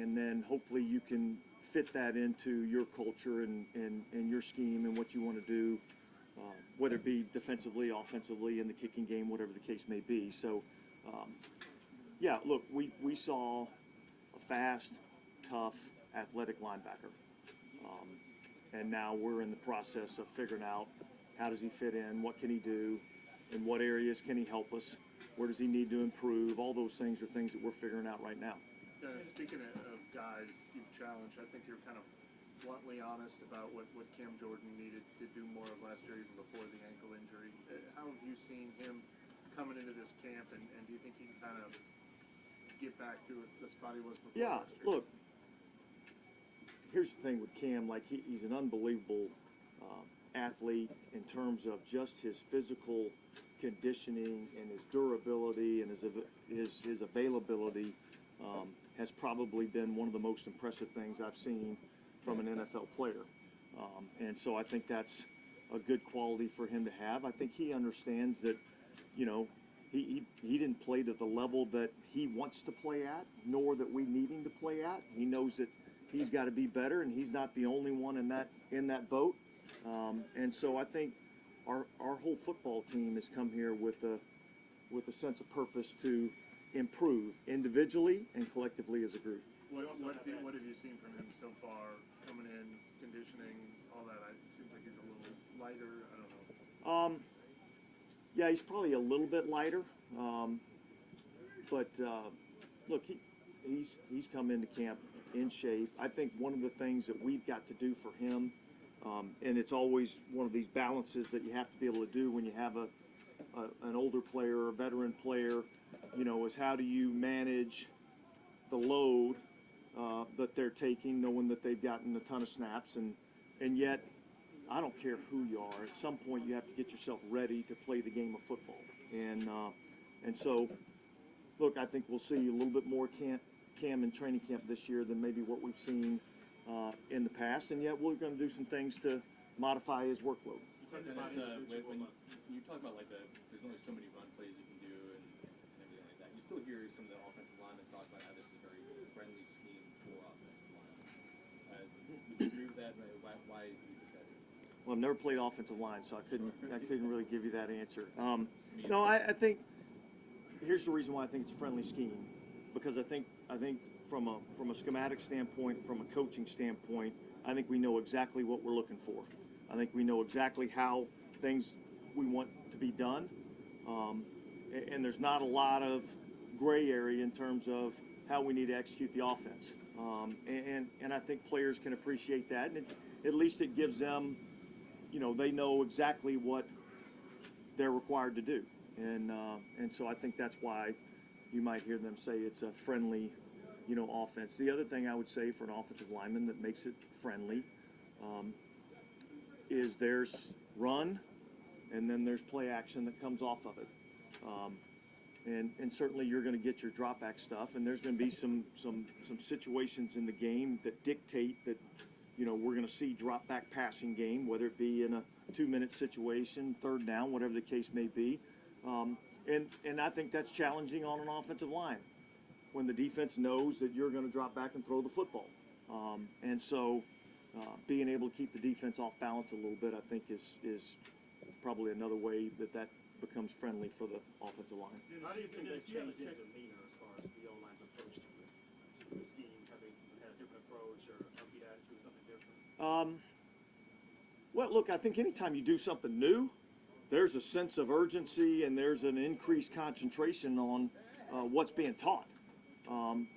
and then hopefully you can fit that into your culture and your scheme and what you want to do, whether it be defensively, offensively, in the kicking game, whatever the case may be. So, yeah, look, we saw a fast, tough, athletic linebacker. And now we're in the process of figuring out how does he fit in, what can he do, in what areas can he help us, where does he need to improve. All those things are things that we're figuring out right now. Speaking of guys you've challenged, I think you're kind of bluntly honest about what Cam Jordan needed to do more of last year, even before the ankle injury. How have you seen him coming into this camp, and do you think he can kind of get back to the spot he was before last year? Look, here's the thing with Cam, like he's an unbelievable athlete in terms of just his physical conditioning and his durability and his availability. Has probably been one of the most impressive things I've seen from an NFL player. And so I think that's a good quality for him to have. I think he understands that, you know, he didn't play to the level that he wants to play at, nor that we need him to play at. He knows that he's got to be better, and he's not the only one in that boat. And so I think our whole football team has come here with a sense of purpose to improve individually and collectively as a group. What have you seen from him so far, coming in, conditioning, all that? It seems like he's a little lighter. I don't know. Yeah, he's probably a little bit lighter. But look, he's come into camp in shape. I think one of the things that we've got to do for him, and it's always one of these balances that you have to be able to do when you have an older player or a veteran player, you know, is how do you manage the load that they're taking, knowing that they've gotten a ton of snaps, and yet I don't care who you are. At some point, you have to get yourself ready to play the game of football, and so, look, I think we'll see a little bit more Cam in training camp this year than maybe what we've seen in the past, and yet we're going to do some things to modify his workload. When you talk about like there's only so many run plays you can do and everything like that, you still hear some of the offensive linemen talk about how this is a very friendly scheme for offensive linemen. Would you agree with that? Why do you think that is? Well, I've never played offensive line, so I couldn't really give you that answer. No, I think here's the reason why I think it's a friendly scheme, because I think from a schematic standpoint, from a coaching standpoint, I think we know exactly what we're looking for. I think we know exactly how things we want to be done, and there's not a lot of gray area in terms of how we need to execute the offense. And I think players can appreciate that, and at least it gives them, you know, they know exactly what they're required to do, and so I think that's why you might hear them say it's a friendly, you know, offense. The other thing I would say for an offensive lineman that makes it friendly is there's run, and then there's play action that comes off of it. And certainly you're going to get your drop back stuff, and there's going to be some situations in the game that dictate that, you know, we're going to see drop back passing game, whether it be in a 2-minute situation, third down, whatever the case may be. And I think that's challenging on an offensive line when the defense knows that you're going to drop back and throw the football. And so being able to keep the defense off balance a little bit, I think, is probably another way that becomes friendly for the offensive line. How do you think they've changed in demeanor as far as the O-line's approach to the scheme? Have they had a different approach or upbeat attitude, something different? Well, look, I think anytime you do something new, there's a sense of urgency and there's an increased concentration on what's being taught.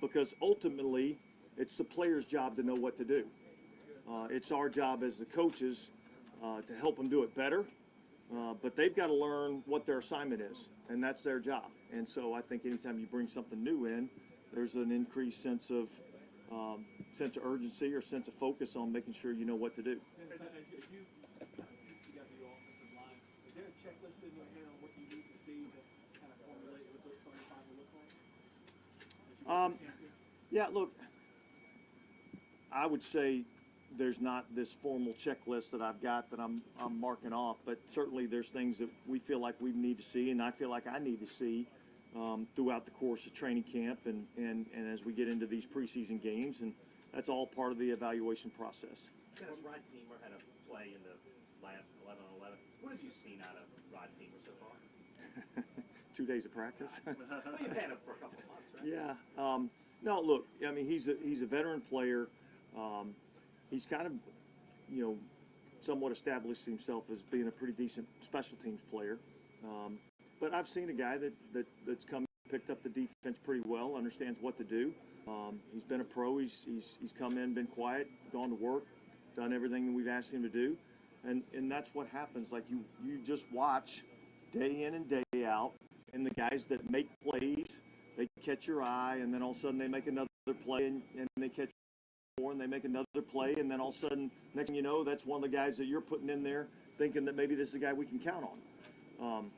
Because ultimately, it's the player's job to know what to do. It's our job as the coaches to help them do it better. But they've got to learn what their assignment is, and that's their job. And so I think anytime you bring something new in, there's an increased sense of urgency or sense of focus on making sure you know what to do. As you got the offensive line, is there a checklist in your head on what you need to see to kind of formulate what those starting five will look like? Yeah, look, I would say there's not this formal checklist that I've got that I'm marking off, but certainly there's things that we feel like we need to see, and I feel like I need to see throughout the course of training camp and as we get into these preseason games, and that's all part of the evaluation process. Dennis, Rod Teamer had a play in the last 11-on-11. What have you seen out of Rod Teamer so far? 2 days of practice. Well, you've had him for a couple of months, right? Yeah. No, look, I mean, he's a veteran player. He's kind of, somewhat established himself as being a pretty decent special teams player. But I've seen a guy that's come, picked up the defense pretty well, understands what to do. He's been a pro. He's come in, been quiet, gone to work, done everything we've asked him to do, and that's what happens. Like you just watch day in and day out, and the guys that make plays, they catch your eye, and then all of a sudden they make another play, and they catch more, and they make another play, and then all of a sudden, next thing you know, that's one of the guys that you're putting in there, thinking that maybe this is a guy we can count on.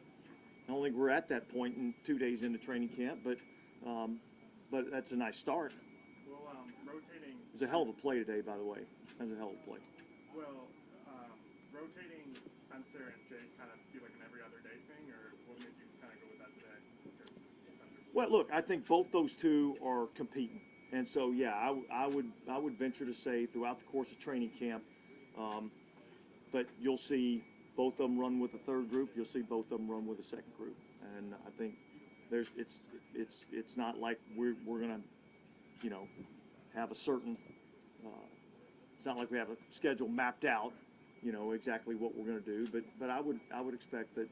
I don't think we're at that point in 2 days into training camp, but that's a nice start. Well, rotating. It was a hell of a play today, by the way. That was a hell of a play. Well, rotating Spencer and Jake kind of feel like an every other day thing, or what made you kind of go with that today? Well, look, I think both those two are competing, and so yeah, I would venture to say throughout the course of training camp, that you'll see both of them run with the third group. You'll see both of them run with the second group, and I think it's not like we're gonna, have a certain. It's not like we have a schedule mapped out, exactly what we're going to do. But I would expect that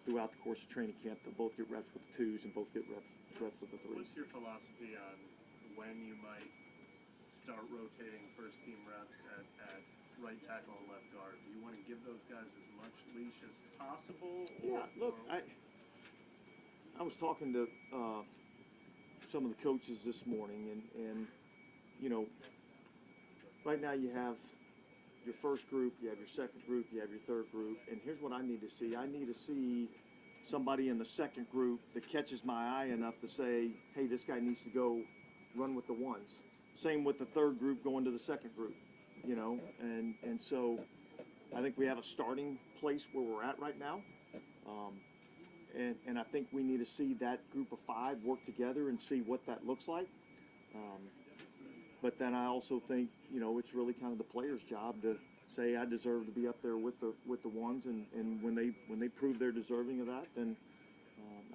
throughout the course of training camp, they'll both get reps with the twos and both get reps with the threes. What's your philosophy on when you might start rotating first team reps at right tackle and left guard? Do you want to give those guys as much leash as possible? Yeah, look, I was talking to some of the coaches this morning, and right now you have your first group, you have your second group, you have your third group, and here's what I need to see. I need to see somebody in the second group that catches my eye enough to say, hey, this guy needs to go run with the ones. Same with the third group going to the second group, and so I think we have a starting place where we're at right now. And I think we need to see that group of five work together and see what that looks like. But then I also think, it's really kind of the player's job to say, I deserve to be up there with the ones, and when they prove they're deserving of that, then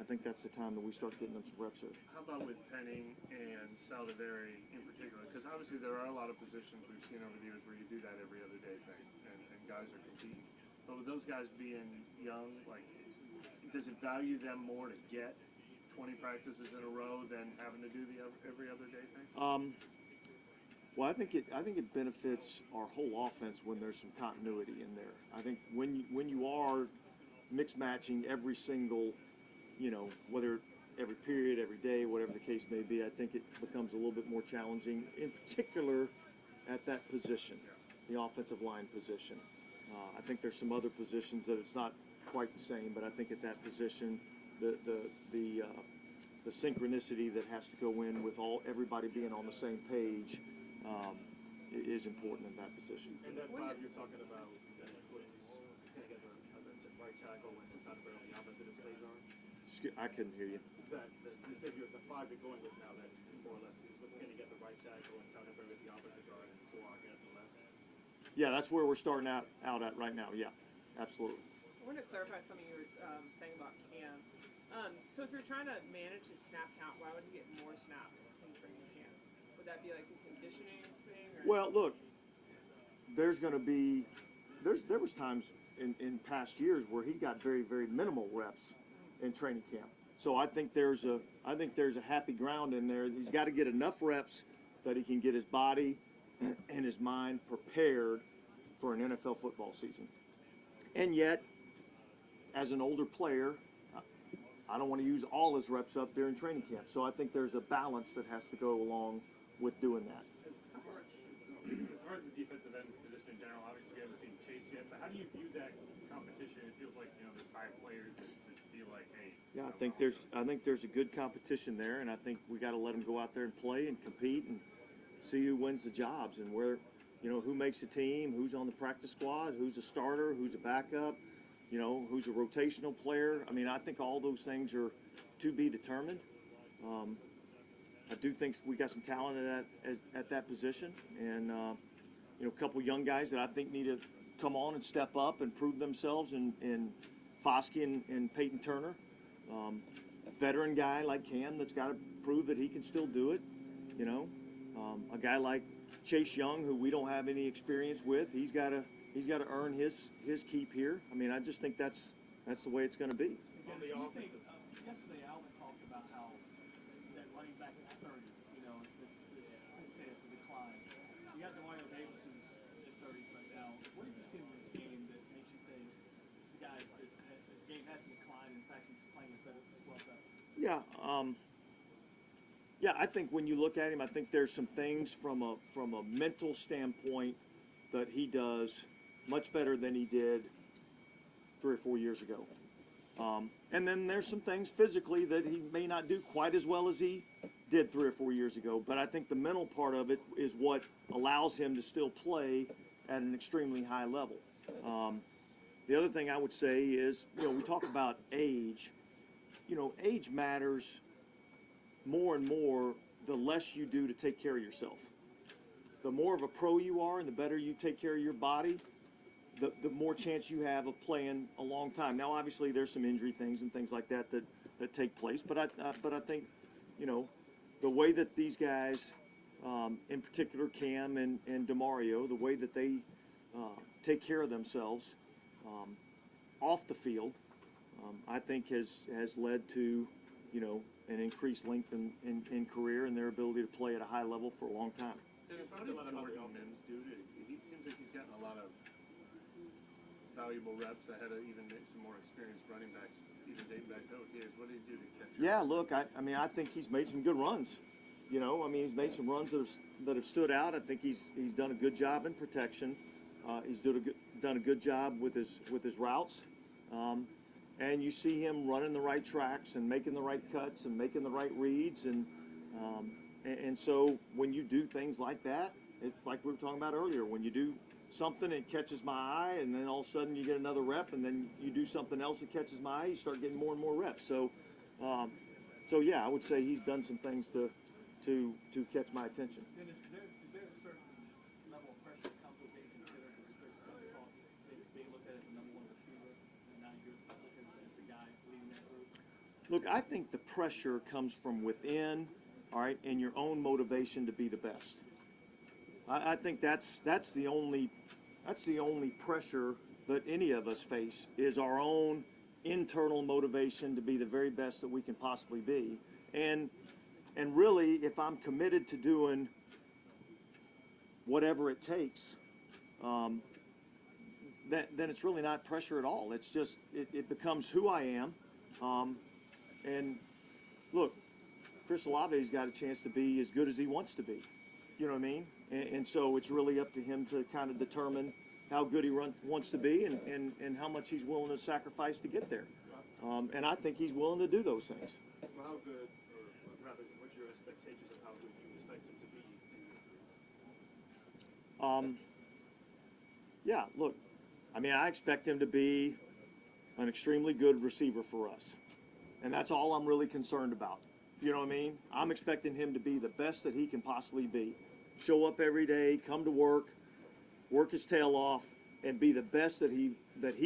I think that's the time that we start getting them some reps there. How about with Penning and Saldivari in particular? Because obviously there are a lot of positions we've seen over the years where you do that every other day thing, and guys are competing. But with those guys being young, does it value them more to get 20 practices in a row than having to do the every other day thing? Well, I think it benefits our whole offense when there's some continuity in there. I think when you are mix matching every single, whether every period, every day, whatever the case may be, I think it becomes a little bit more challenging, in particular at that position, the offensive line position. I think there's some other positions that it's not quite the same, but I think at that position, the synchronicity that has to go in with everybody being on the same page is important in that position. And that five you're talking about, that includes together the right tackle and Saldivari on the opposite of Cesar? I couldn't hear you. You said the five you're going with now, that more or less is looking to get the right tackle and Saldivari with the opposite guard and Tulak at the left. Yeah, that's where we're starting out at right now. Yeah, absolutely. I want to clarify something you were saying about Cam. So if you're trying to manage his snap count, why would he get more snaps in training camp? Would that be like a conditioning thing? Or? Well, look, there was times in past years where he got very, very minimal reps in training camp. So I think there's a happy ground in there. He's got to get enough reps that he can get his body and his mind prepared for an NFL football season. And yet, as an older player, I don't want to use all his reps up during training camp. So I think there's a balance that has to go along with doing that. As far as the defensive end position in general, obviously we haven't seen Chase yet, but how do you view that competition? It feels like, there's five players that feel like, hey. Yeah, I think there's a good competition there, and I think we got to let them go out there and play and compete and see who wins the jobs and where, who makes the team, who's on the practice squad, who's a starter, who's a backup. who's a rotational player. I mean, I think all those things are to be determined. I do think we got some talent at that position, and a couple young guys that I think need to come on and step up and prove themselves in Foskey and Peyton Turner. Veteran guy like Cam that's got to prove that he can still do it. A guy like Chase Young, who we don't have any experience with, he's got to earn his keep here. I mean, I just think that's the way it's going to be. On the offensive. Yesterday, Alvin talked about how that running back at 30, I'd say it's a decline. You got Mario Davis who's at 30s right now. What have you seen in this game that makes you say this game hasn't declined? In fact, he's playing it better, well better. Yeah. I think when you look at him, I think there's some things from a mental standpoint that he does much better than he did 3 or 4 years ago. And then there's some things physically that he may not do quite as well as he did 3 or 4 years ago. But I think the mental part of it is what allows him to still play at an extremely high level. The other thing I would say is, we talk about age. Age matters more and more the less you do to take care of yourself. The more of a pro you are and the better you take care of your body, the more chance you have of playing a long time. Now, obviously, there's some injury things and things like that take place, but I think, the way that these guys, in particular Cam and DeMario, the way that they take care of themselves off the field, I think has led to, an increased length in career and their ability to play at a high level for a long time. Dennis, what did Jordan Mims do? He seems like he's gotten a lot of valuable reps ahead of even some more experienced running backs, even dating back to OTAs. What did he do to catch up? Yeah, look, I think he's made some good runs. He's made some runs that have stood out. I think he's done a good job in protection. He's done a good job with his routes. And you see him running the right tracks and making the right cuts and making the right reads. And so when you do things like that, it's like we were talking about earlier. When you do something, it catches my eye, and then all of a sudden you get another rep, and then you do something else that catches my eye, you start getting more and more reps. So yeah, I would say he's done some things to catch my attention. Dennis, is there a certain level of pressure that comes with being considered as being looked at as the number one receiver, and now you're looking as the guy leading that group? Look, I think the pressure comes from within, all right, and your own motivation to be the best. I think that's the only pressure that any of us face is our own internal motivation to be the very best that we can possibly be. And really, if I'm committed to doing whatever it takes, then it's really not pressure at all. It's just it becomes who I am. And look, Chris Olave's got a chance to be as good as he wants to be. You know what I mean? And so it's really up to him to kind of determine how good he wants to be and how much he's willing to sacrifice to get there. And I think he's willing to do those things. Well, how good, or rather, what's your expectations of how good you expect him to be? Yeah, look, I expect him to be an extremely good receiver for us. And that's all I'm really concerned about. You know what I mean? I'm expecting him to be the best that he can possibly be. Show up every day, come to work his tail off, and be the best that he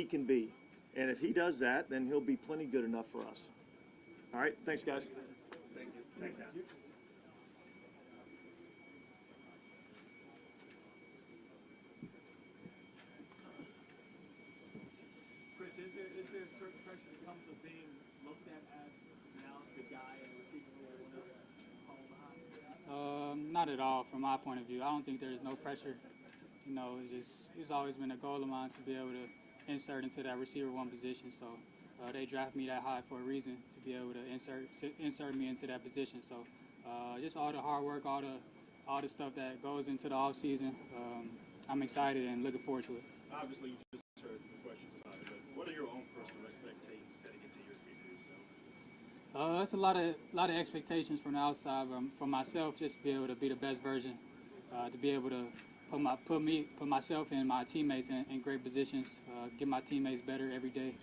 can be. And if he does that, then he'll be plenty good enough for us. All right, thanks, guys. Thank you. Thanks, Dan. Chris, is there a certain pressure that comes with being looked at as now the guy and the receiver who everyone else is falling behind? Not at all from my point of view. I don't think there's no pressure. It's always been a goal of mine to be able to insert into that receiver one position. So they drafted me that high for a reason, to be able to insert me into that position. So just all the hard work, all the stuff that goes into the off season. I'm excited and looking forward to it. Obviously, you just heard the questions about it, but what are your own personal expectations heading into year 3 for yourself? It's a lot of expectations from the outside. From myself, just to be able to be the best version, to be able to put myself and my teammates in great positions, get my teammates better every day,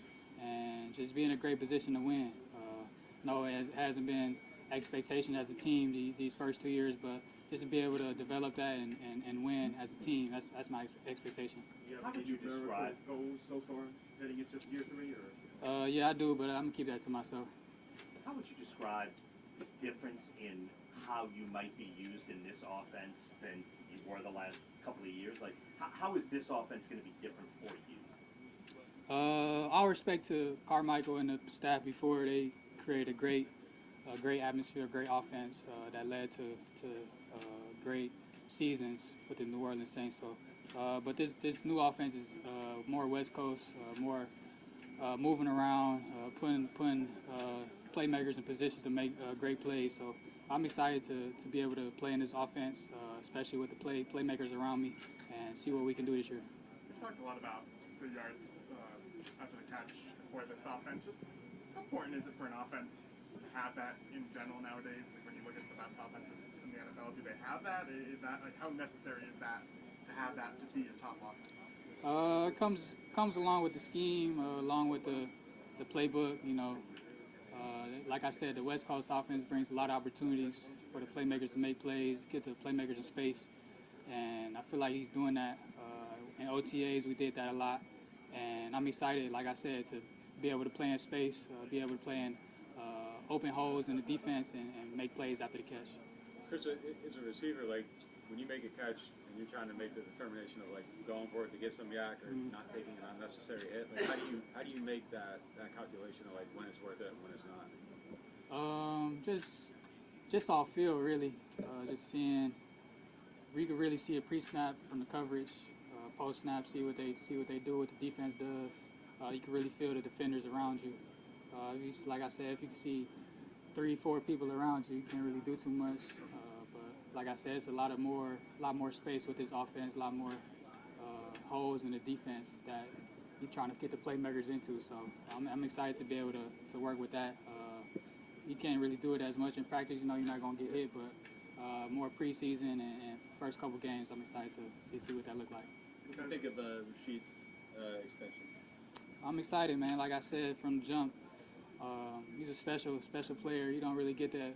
and just be in a great position to win. No, it hasn't been expectation as a team these first 2 years, but just to be able to develop that and win as a team, that's my expectation. How would you describe goals so far heading into year 3? Or Yeah, I do, but I'm gonna keep that to myself. How would you describe the difference in how you might be used in this offense than you were the last couple of years? Like, how is this offense going to be different for you? All respect to Carmichael and the staff before. They created a great atmosphere, great offense that led to great seasons with the New Orleans Saints. So, but this new offense is more West Coast, more moving around, putting playmakers in positions to make great plays. So I'm excited to be able to play in this offense, especially with the playmakers around me, and see what we can do this year. We've talked a lot about the yards after the catch for this offense. Just how important is it for an offense to have that in general nowadays? Like when you look at the best offenses in the NFL, do they have that? Is that like how necessary is that to have that to be a top offense? It comes along with the scheme, along with the playbook. You know, like I said, the West Coast offense brings a lot of opportunities for the playmakers to make plays, get the playmakers in space, and I feel like he's doing that. In OTAs, we did that a lot, and I'm excited, like I said, to be able to play in space, be able to play in open holes in the defense, and make plays after the catch. Chris, as a receiver, like when you make a catch and you're trying to make the determination of like going for it to get some yak or not taking an unnecessary hit, like how do you make that calculation of like when it's worth it and when it's not? Just off field, really. Just seeing, you can really see a pre-snap from the coverage, post-snap, see what they do, what the defense does. You can really feel the defenders around you. Like I said, if you can see 3-4 people around you, you can't really do too much. But like I said, it's a lot more space with this offense, a lot more holes in the defense that you're trying to get the playmakers into. So I'm excited to be able to work with that. You can't really do it as much in practice. You know you're not going to get hit, but more preseason and first couple games, I'm excited to see what that looks like. What do you think of Rashid's extension? I'm excited, man. Like I said from the jump, he's a special player. You don't really get that.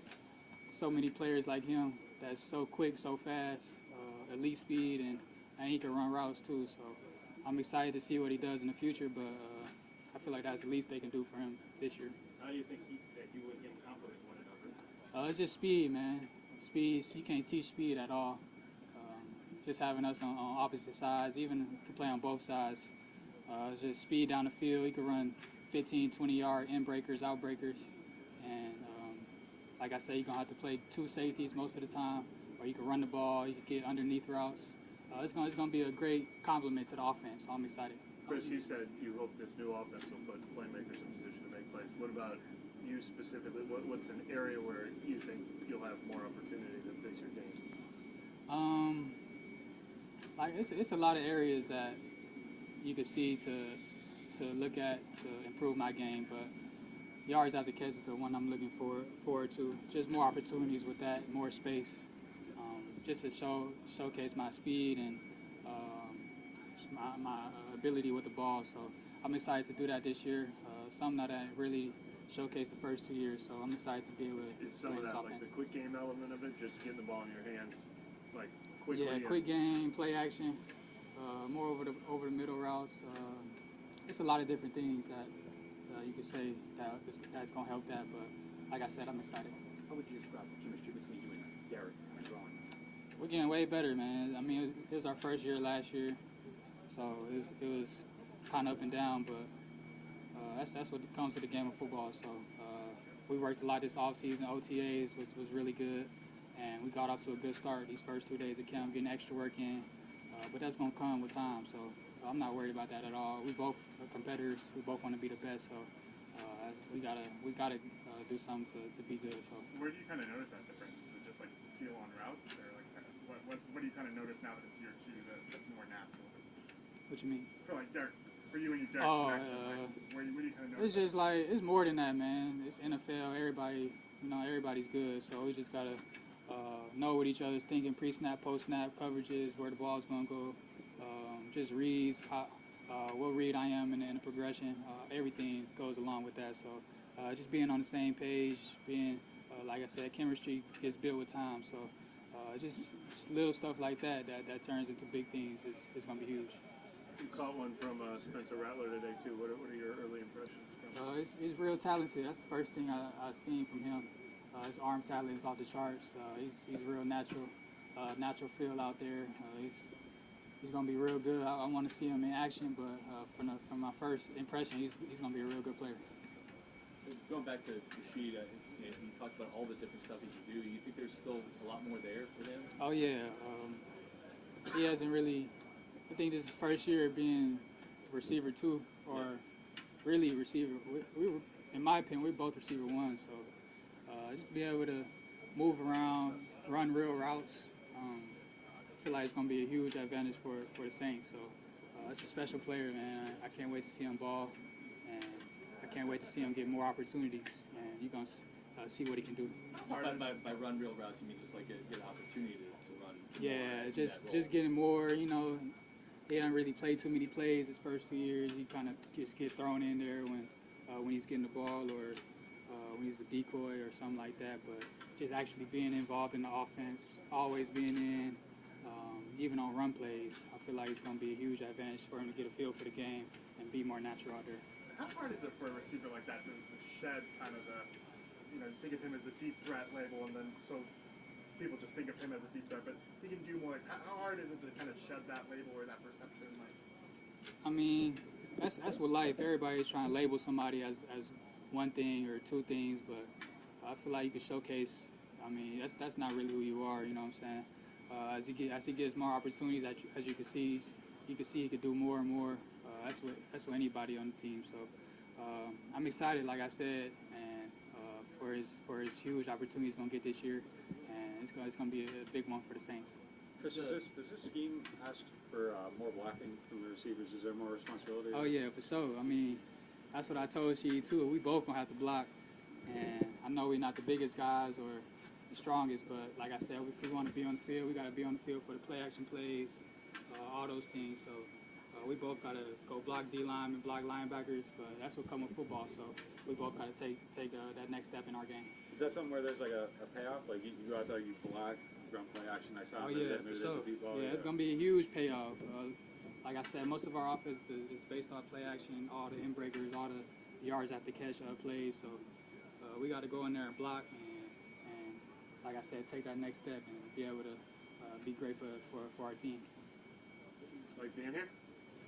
So many players like him that's so quick, so fast, elite speed, and he can run routes too. So I'm excited to see what he does in the future, but I feel like that's the least they can do for him this year. how do you think that you and him complement one another? It's just speed, man. Speed, you can't teach speed at all. Just having us on opposite sides, even can play on both sides. It's just speed down the field. He could run 15, 20-yard in-breakers, out-breakers. And like I said, you're going to have to play 2 safeties most of the time, or you can run the ball, you can get underneath routes. It's going to be a great complement to the offense, so I'm excited. Chris, you said you hope this new offense will put playmakers in position to make plays. What about you specifically? What's an area where you think you'll have more opportunity to fix your game? Like it's a lot of areas that you can see to look at to improve my game, but yards after catch is the one I'm looking forward to. Just more opportunities with that, more space, just to showcase my speed and my ability with the ball. So I'm excited to do that this year. Something that I really showcased the first 2 years. So I'm excited to be able to Is some play of this that offense. like the quick game element of it, just getting the ball in your hands, like quickly? Yeah, and- quick game, play action, more over the middle routes. It's a lot of different things that you could say that's going to help that. But like I said, I'm excited. How would you describe the chemistry between you and Derek and Ron? We're getting way better, man. I mean, it was our first year last year, so it was kind of up and down. But that's what comes with the game of football. So we worked a lot this offseason. OTAs was really good, and we got off to a good start these first 2 days of camp, getting extra work in. But that's going to come with time, so I'm not worried about that at all. We both are competitors. We both want to be the best, so we gotta do something to be good. So Where do you kind of notice that difference? Is it just like feel on routes, or like what do you kind of notice now that it's year 2 that's more natural? what you mean? For like Derek, for you and your Derek's Oh, connection, like, where do you kind of notice? It's just like it's more than that, man. It's NFL. Everybody's good, so we just gotta know what each other's thinking, pre-snap, post-snap, coverages, where the ball's going to go, just reads, what read I am in the progression. Everything goes along with that. So just being on the same page, being, like I said, chemistry gets built with time. So just little stuff like that turns into big things. It's going to be huge. You caught one from Spencer Rattler today too. What are your early impressions from him? He's real talented. That's the first thing I've seen from him. His arm talent is off the charts. He's real natural feel out there. He's going to be real good. I want to see him in action, but from my first impression, he's going to be a real good player. Just going back to Rashid, you talked about all the different stuff he can do. You think there's still a lot more there for him? Oh yeah, he hasn't really. I think this is his first year being receiver 2, or really receiver. We were, in my opinion, we're both receiver 1. So just be able to move around, run real routes. I feel like it's going to be a huge advantage for the Saints. So it's a special player, man. I can't wait to see him ball, and I can't wait to see him get more opportunities. And you're going to see what he can do. By run real routes, you mean just like get an opportunity to run? Yeah, just getting more. You know, he hasn't really played too many plays his first 2 years. He kind of just get thrown in there when he's getting the ball, or when he's a decoy or something like that. But just actually being involved in the offense, always being in. Even on run plays, I feel like it's going to be a huge advantage for him to get a feel for the game and be more natural out there. How hard is it for a receiver like that to shed kind of the, think of him as a deep threat label, and then so people just think of him as a deep threat, but he can do more. Like, how hard is it to kind of shed that label or that perception? Like, I mean, that's with life. Everybody's trying to label somebody as one thing or two things, but I feel like you can showcase. I mean, that's not really who you are. You know what I'm saying? As he gets more opportunities, as you can see, he could do more and more. That's what anybody on the team. So I'm excited, like I said, and for his huge opportunity he's gonna get this year, and it's gonna be a big one for the Saints. Chris, does this scheme ask for more blocking from the receivers? Is there more responsibility? Oh yeah, for sure. I mean, that's what I told she too. We both gonna have to block, and I know we're not the biggest guys or the strongest, but like I said, if we want to be on the field, we got to be on the field for the play action plays, all those things. So we both got to go block D-linemen, block linebackers, but that's what comes with football. So we both got to take that next step in our game. Is that something where there's like a payoff? Like you go out there, you block, run play action next time? Oh yeah, for sure. Yeah, it's gonna be a huge payoff. Like I said, most of our offense is based on play action, all the in breakers, all the yards after catch plays. So we got to go in there and block. Like I said, take that next step and be able to be great for our team. like being here?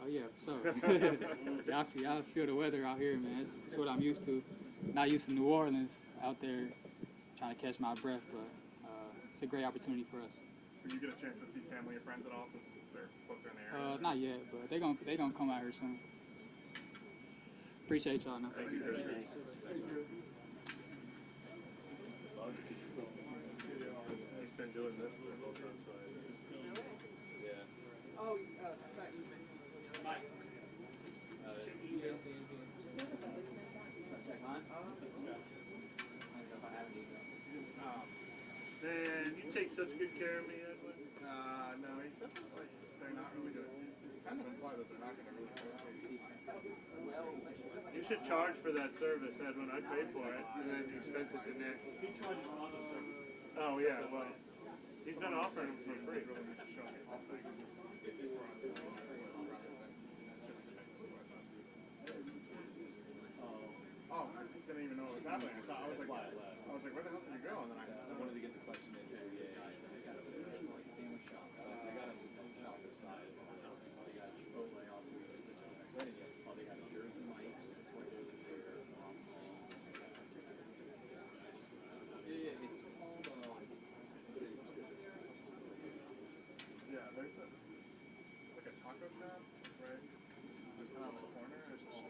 Oh yeah, so y'all feel the weather out here, man. It's what I'm used to. Not used to New Orleans out there trying to catch my breath, but it's a great opportunity for us. Did you get a chance to see family or friends at all since they're closer in the area? Not yet, but they gonna come out here soon. Appreciate y'all. Thank you, Chris. He's been doing this their whole time, so Yeah. Oh, I thought you meant Mike. man, you take such good care of me, Edwin. No, he said like they're not really good. Kind of imply that they're not going to really care. You should charge for that service, Edwin. I'd pay for it, and then expense it to Nick. He charges for other services. Oh yeah, well, he's been offering them for free. Oh, I didn't even know what was happening. I was like, where the hell did you go? And then I wanted to get the question in here. Yeah. They got like sandwich shop. They got a shop inside. They got Chipotle all the way to they got Jersey Mike's. It's called yeah, there's like a taco shop, right? Like kind of on the corner. There's a small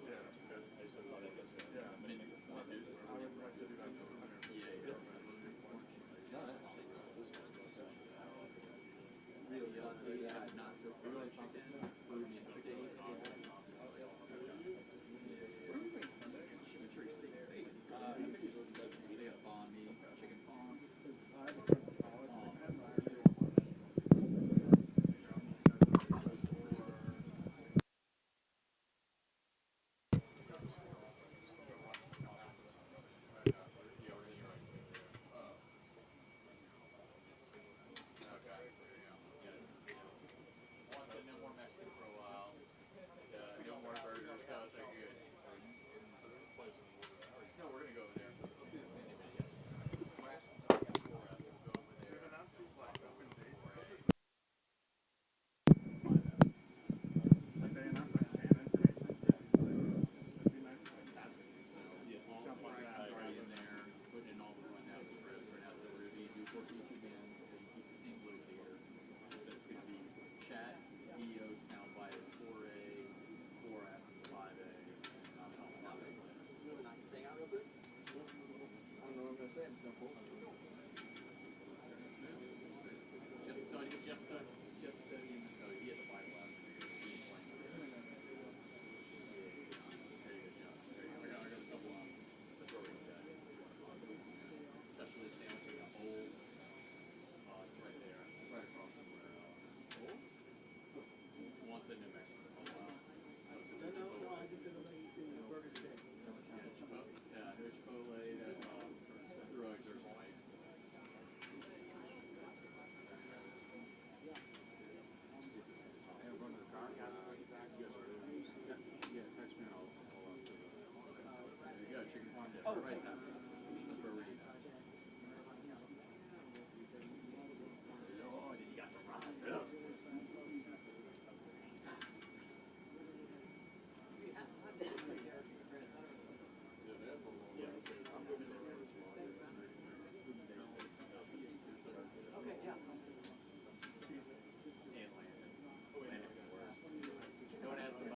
yeah, that's I just saw that yesterday. Yeah. I would like to do that. Really healthy, not so really chicken, fruity and steak. Where are we going Sunday? Chimichurri steak and bacon. They got banh mi, chicken Rice half.